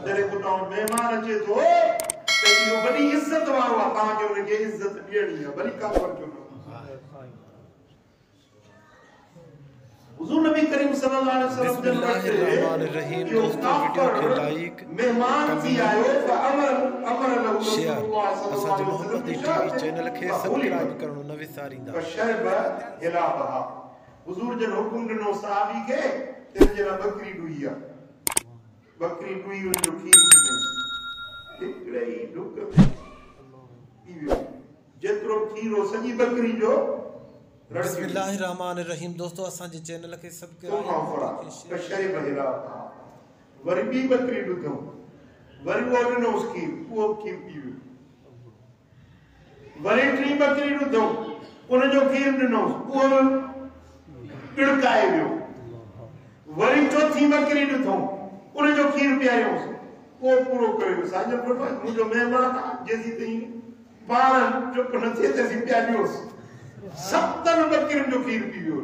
जरे को तो मेहमान अचे तो यो बड़ी इज्जत वारो आ ता के उनके इज्जत देनी है बड़ी काफर जो हुजूर नबी करीम सल्लल्लाहु अलैहि वसल्लम बिस्मिल्लाहिर्रहमानिर्रहीम। दोस्तों वीडियो के लाइक मेहमान थी आयो त अमर लहू शेयर रसूलुल्लाह असांजे सल्लल्लाहु मोहम्मद अलैहि टीवी वसल्लम चैनल खे सब्सक्राइब करणो न विसारींदा। शरब हिलाबहा हुजूर जन हुकुम दिनो सहाबी के तेरे जना बकरी दुईया बकरी दुई उन जो खीर में एकड़े ही ढुक पीवे जेतरो खीरो सजी बकरी जो बिस्मिल्लाहिर्रहमानिर्रहीम। दोस्तों असांजे चैनल खे सब्सक्राइब शरब हिलाबहा वरी बी बकरी दुधो वरी वो दिनो उस खीर वो खीर पीवे वरी टी बकरी दुधो उन जो खीर दिनो वो पिड़काए वियो वरी चौथी बकरी दुधो उन जो खीर पियायो वो पूरो कयो साजन फरमाए मुजो मेहमान जेसी तई पाण चुप न थे तेसी पियायो 70 बकरिन जो खीर पियो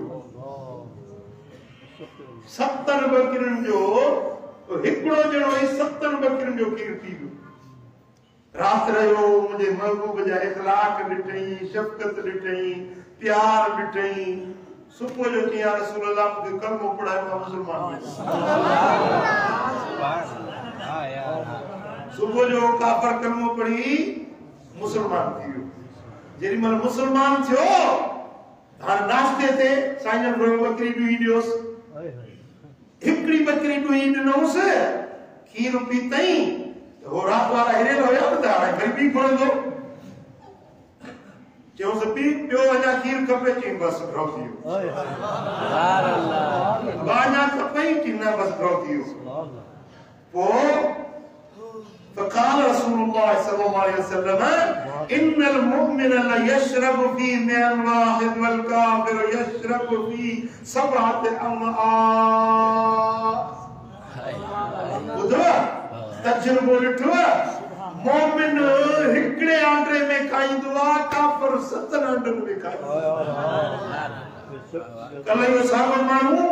70 बकरिन जो हिकड़ो जणो 70 बकरिन जो खीर पियो रात रहो मुझे महबूब जा इखलाक दिठई शफकत दिठई प्यार दिठई सुबह जो या रसूल अल्लाह के कलमो पढ़ाए मुसलमान सुबह जो काफर कलमो पढ़ी मुसलमान थियो जेरी मन मुसलमान थियो हां नाश्ते ते साईं रो बकरी दुई दियोस हिकड़ी बकरी दुई दिनोस खीर पीतई हो रात वाला हेरे होया बता भाई भी पड़ंदो जो सभी पियो अजा खीर खपे ची बस ड्रॉ थियो सुभान अल्लाह बाना खपे ची ना बस ड्रॉ थियो वो فقال رسول الله صلى الله عليه وسلم ان المؤمن لا يشرب في ماء واحد والكافر يشرب في 7 امعاء बुधवा तजर्बो लिठो मोमिन हिकड़े आंडे में खाईंदो आ काफर 7 आंडे में खाईंदो कल यो सावन मानू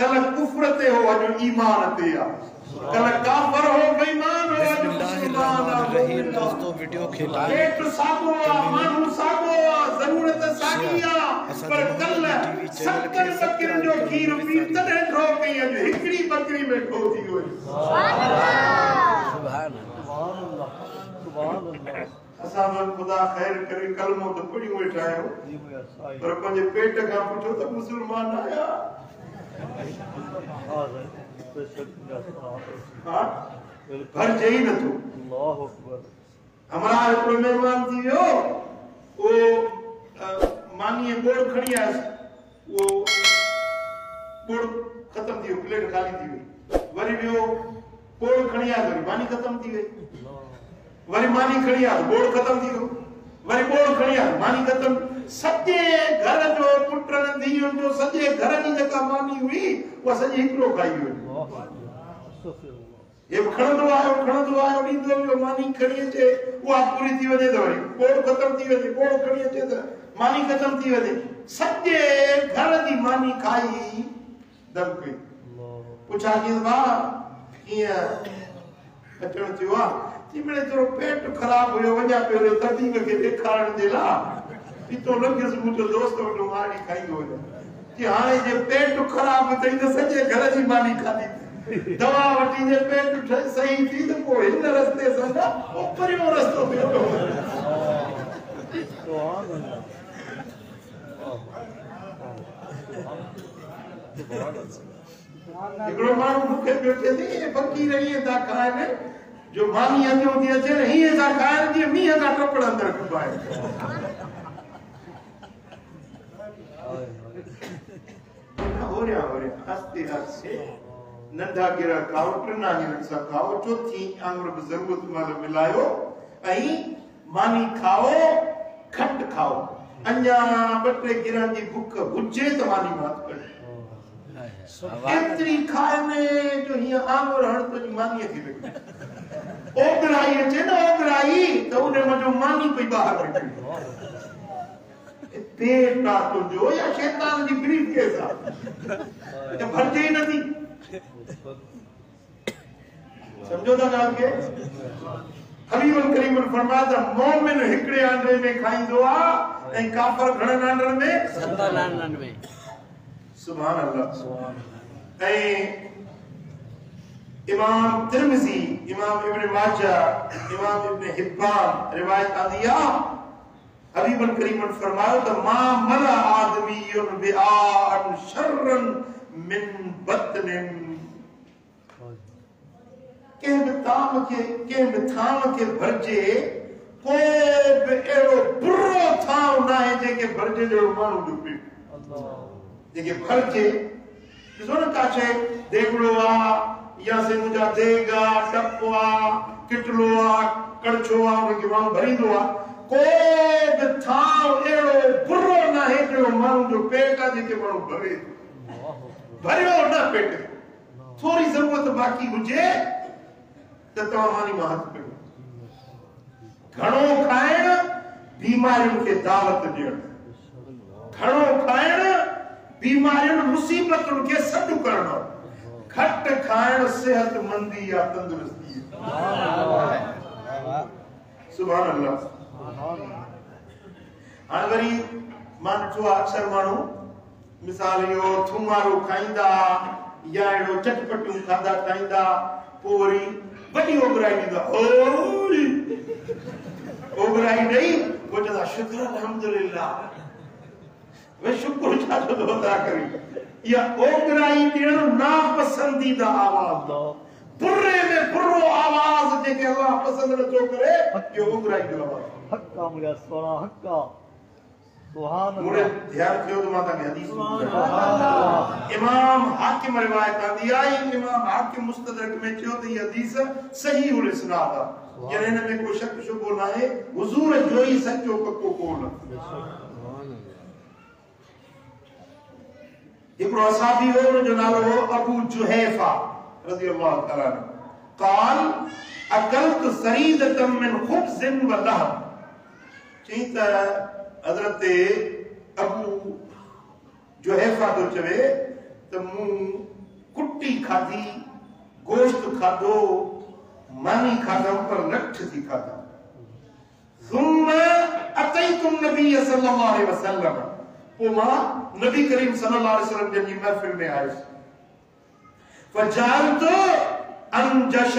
कल कुफ्र ते हो अज ईमान ते आ कल काफर हो बेईमान हो अज मुसलमान आ दोस्तों वीडियो के लाइक पेट सागो मानू सागो जरूरत सागिया पर कल 70 बकरिन जो खीर पी तने ड्रो कई अज हिकड़ी बकरी में ठो थी हो सुभान अल्लाह सुभान अल्लाह असा खुदा खैर करे कलमो तो पड़ी वेठा आयो पर पंजे पेट का पुछो तो मुसलमान आया हां भर जई न तू अल्लाह अकबर हमारा एक मेहमान थी हो वो मानिए बोड़ खड़ी आ वो बोड़ खत्म थी प्लेट खाली थी वरी वो बोड़ खड़ी आ वरी मानी खत्म थी वरी मानी खड़ी आ बोड़ खत्म थी वरी बोड़ खड़ी आ मानी खत्म सजे घर जो पुटन दियन जो सजे घर जी जका मानी हुई वो सजे हिकड़ो खाई हुई ये खणदो आयो नींदो जो मानी खड़ी अचे वो पूरी थी वने तो वरी बोड़ खत्म थी वने बोड़ खड़ी अचे तो मानी खत्म थी वने सजे घर दी मानी खाई दम कई पूछा कि बा किया अचण थियो आ तिमणे तो पेट खराब हुयो वजा पे तदी के देखारण देला तो लगिस मुझो दोस्त वटो मानी खाईंदो कि हाणे जे पेट खराब थई त सजे घर जी मानी खादी दवा वठी जे पेट सही थी तो को इन रस्ते संगा ऊपरियो रस्तो बेठो सुभान अल्लाह एकड़ो मानू मुखे बैठे थी फकीर ही ता खाए जो मानी अजो थी अचे ही ता खाए जी मी का टपड़ अंदर कुबाए हो रहा हस्ते हस्ते नंढा गिरा काउट ना हिन सकाओ चौथी आंगुर भी जरूरत माल मिलायो ऐं मानी खाओ खट खाओ अन्या बटे गिरा जी भूख हुजे तो मानी बात कर एतरी खाए में जो हिया आंगुर हण तो मानी थी लगी ओगराई अचे ना ओगराई तो उन मजो मानी पे बाहर निकली पेट ना तो जो या शैतान जी ब्रीफ के साथ ये भर जाई नहीं समझो था ॻाल्हि खे? हबीबुल करीम फरमाता मोमिन हिकड़े आंडे में खाईंदो आहे ऐं काफर घणनि आंडनि में? 70 आंडनि में। सुभान अल्लाह। ऐं इमाम तिरमिज़ी, इमाम इब्न माजा, इमाम इब्न हिब्बान रिवायत आंदी आहे हबीबुल करीम फरमायो त मा मला आदमीयुन बिआन शर्रन मिन बतनिन के बताम के भरजे को बि एड़ो बुरो थाव ना है जेके भरजे जो मानू डुबे जेके भरजे ॾिसो न काचे देगड़ो आ या से मुंहिंजा देगा टपवा किटलो आ कड़छो आ उनखे माण्हू भरींदो आ को बि थाव एड़ो बुरो ना है जो माण्हू जो पेट आ जेके माण्हू भरे भरियो न पेट थोड़ी ज़रूरत बाक़ी हुजे त तव्हां मानी मां हथ कयो घणो खाइण बीमारियुनि खे दावत ॾियण घणो खाइण बीमारियुनि मुसीबतुनि खे सॾु करणु घट खाइण सेहतमंदी या तंदुरुस्ती सुभान अल्लाह हाणे वरी मां ॾिठो आहे अक्सर माण्हू मिसाल इहो थूमारो खाईंदा या अहिड़ो चटपटियूं खाधा खाईंदा पोइ वरी वॾी ओघराई ॾींदा ओघराई ॾेई पोइ चवंदा शुक्र अल्हम्दुलिल्लाह वे शुक्र छा थो अदा करी या ओघराई ॾियण नापसंदीदा आवाज़ बुरे में बुरो आवाज़ जेके अल्लाह पसंद नथो करे इहो ओघराई जो आवाज़ हक्का मुझे सोना हक्का सुभान मुझे ध्यान थियो तो माता की हदीस इमाम हाकिम रिवायत आंदी आई इमाम हाकिम मुस्तदरक में चयो त ये हदीस सहीहुल इस्नाद है यानी इन में कोई शक शुबो ना है हुजूर जो ही सच्चो पक्को कोन हिकड़ो असहाबी हो जो नालो हो अबू जुहैफा रज़ी अल्लाह तआला قال अकलत सरीदतम मिन खुब्ज़िन व लहम चीता हजरत अबू जुहैफा तो चवे त मूं कुट्टी खाधी गोश्त खाधो मानी खाधा पर लठ थी खाधा ثم اتيت النبي صلى الله عليه وسلم पोमा नबी करीम सल्लल्लाहु अलैहि वसल्लम जी महफिल में आयुस फजालत अंजश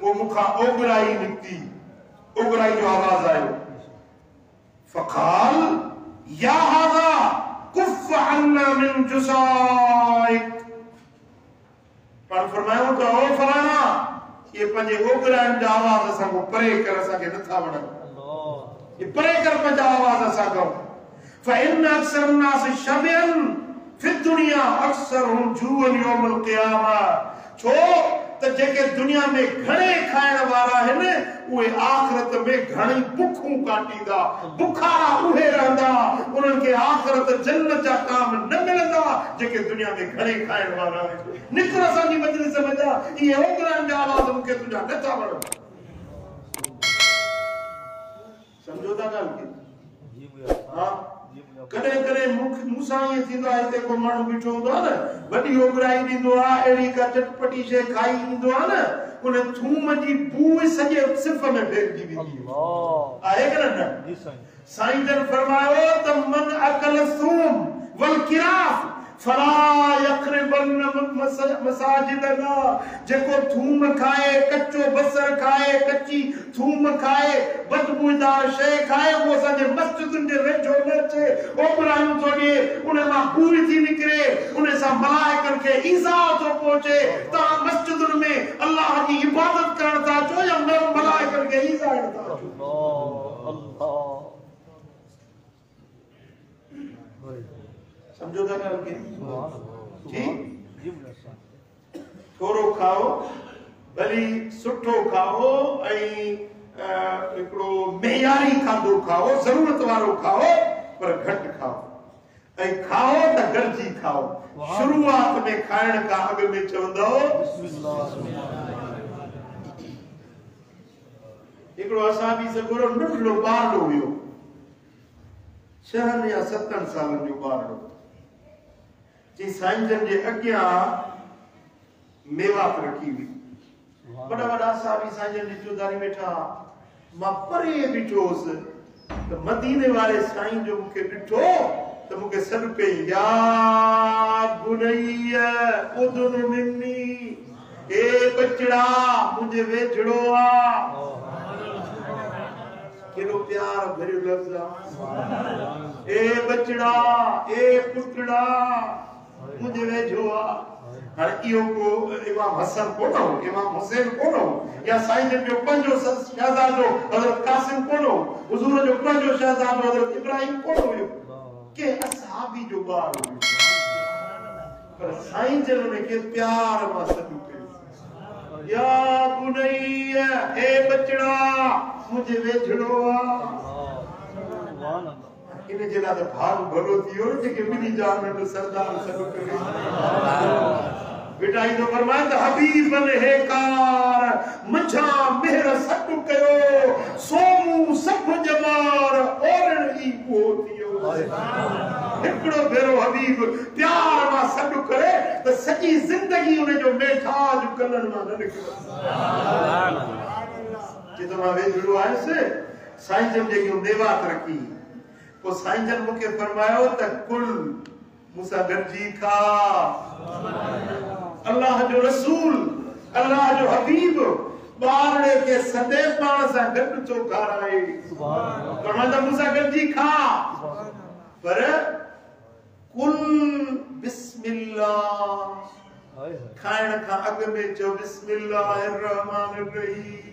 वो मुखा ओगराई निकती ओगराई जो आवाज आयो फकाल या हादा कुफ अन्ना मिन जुसाइक पर फरमायो तो ओ फलाना ये पंजे ओगराई जो आवाज असा को परे कर असा के नथा वणन अल्लाह ये परे कर पंजा आवाज असा को فإن أكثر الناس شبعا في الدنيا أكثرهم جوعا يوم القيامة छो त जेके दुनिया में घणे खाइण वारा आहिनि उहे आख़िरत में घणी बुखूं काटींदा बुखारा उहे रहंदा उन्हनि खे आख़िरत जन्नत जा काम न मिलंदा जेके दुनिया में घणे खाइण वारा आहिनि निकिर असांजी मजलिस में जा इहे ओगराइनि जा आवाज़ मूंखे तुंहिंजा नथा वणनि सम्झो था ॻाल्हि खे हा कदे कदे मूंसां ये थींदो आहे हिते को माण्हू बीठो हूंदो आहे न वॾी ओघराई ॾींदो आहे अहिड़ी का चटपटी शइ खाई ईंदो आहे न उन थूम जी बू सॼे सिफ़ में फैलिजी वेंदी आहे कि न साईं जन फरमायो त मन अकल थूम वल किराफ फला यक़रबन मसाजिदना जेको थूम खाए कच्चो बसर खाए कच्ची थूम खाए बदबूदार शइ खाए वो असांजे मस्जिदुनि जे वेझो न अचे ओघरायूं थो ॾिए उन मां पूरी थी निकिरे उन सां मलाइकनि खे ईज़ा थो पहुचे तव्हां मस्जिदुनि में अल्लाह जी इबादत करण था अचो या मलाइकनि खे ईज़ा ॾियण था अचो समझो था ॻाल्हि खे जी थोरो खाओ भली सुठो खाओ ऐं हिकिड़ो मेयारी खाधो खाओ ज़रूरत वारो खाओ पर घटि खाओ ऐं खाओ त गॾिजी खाओ शुरूआत में खाइण खां अॻु में चवंदो हिकिड़ो असां बि सॻोरो नंढड़ो ॿारड़ो हुयो 6 या 7 सालनि जो ॿारड़ो जी साईं जन जे अॻियां मेवात रखी हुई बड़ा बड़ा साहबी साईं जन चौधारी बैठा मां परे बिठोस तो मदीने वाले साईं जो मुके बिठो तो मुके सॾ पे या बुनैया उदुन मिन्नी ए बचड़ा मुझे वेझड़ो आ केरो प्यार भरियो लफ्ज़ आ ए बचड़ा ए पुटड़ा मुझे वेझो आ हर इहो को इमाम हसन कोनो इमाम हुसैन कोनो या साईं जन जो पंजो शहजादो हज़रत कासिम कोनो हुजूर जो पंजो शहजादो हज़रत इब्राहिम कोनो के असहाबी जो बार पर साईं जन ने के प्यार मा सदू कयो या बुनैया ए बचड़ा मुझे वेझड़ो आ इन जेला तो भाग भलो थियो जेके मिली जान में सरदार सदू करे बेटा इनो फरमाए त हबीब ने कार मछा मेहर सदू कयो सोमू सब जमार ओरण ई को थियो एकड़ो भेरो हबीब प्यार मा सदू करे त सजी जिंदगी उन जो मेठाज कलन मा न निकले सुभान अल्लाह जे तो मा वेझड़ो आए से साईं जन जेकी देवात रखी वो साईं जन मुके फरमायो त कुल मूसा गंजी खा अल्लाह जो रसूल अल्लाह जो हबीब बारणे के सदे पाण सा गड तो गाराए सुभान अल्लाह फरमाता मूसा गंजी खा पर कुल बिस्मिल्लाह खाण का अग में जो बिस्मिल्लाहिर रहमानिर रहीम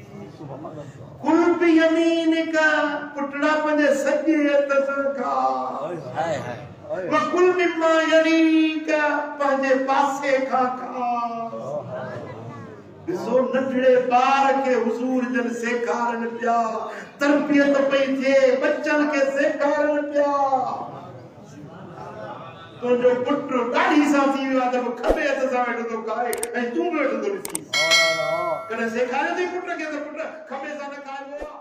कुल भी यमीन का पुटड़ा पंजे सजे तसखा हाय हाय व कुल मिम्मा यरी का पंजे पासे खा खा सो नटड़े बार के हुजूर जन सेखारन पिया तरबियत पई थे बच्चन के सेखारन पिया तो जो पुट ॾाढी साथी विया त खबे हथ सां वेठो तो खाए ऐं तू वेठो तो ॾिसी कने सेखारे थी पुट खे त पुट खबे सां न खाइबो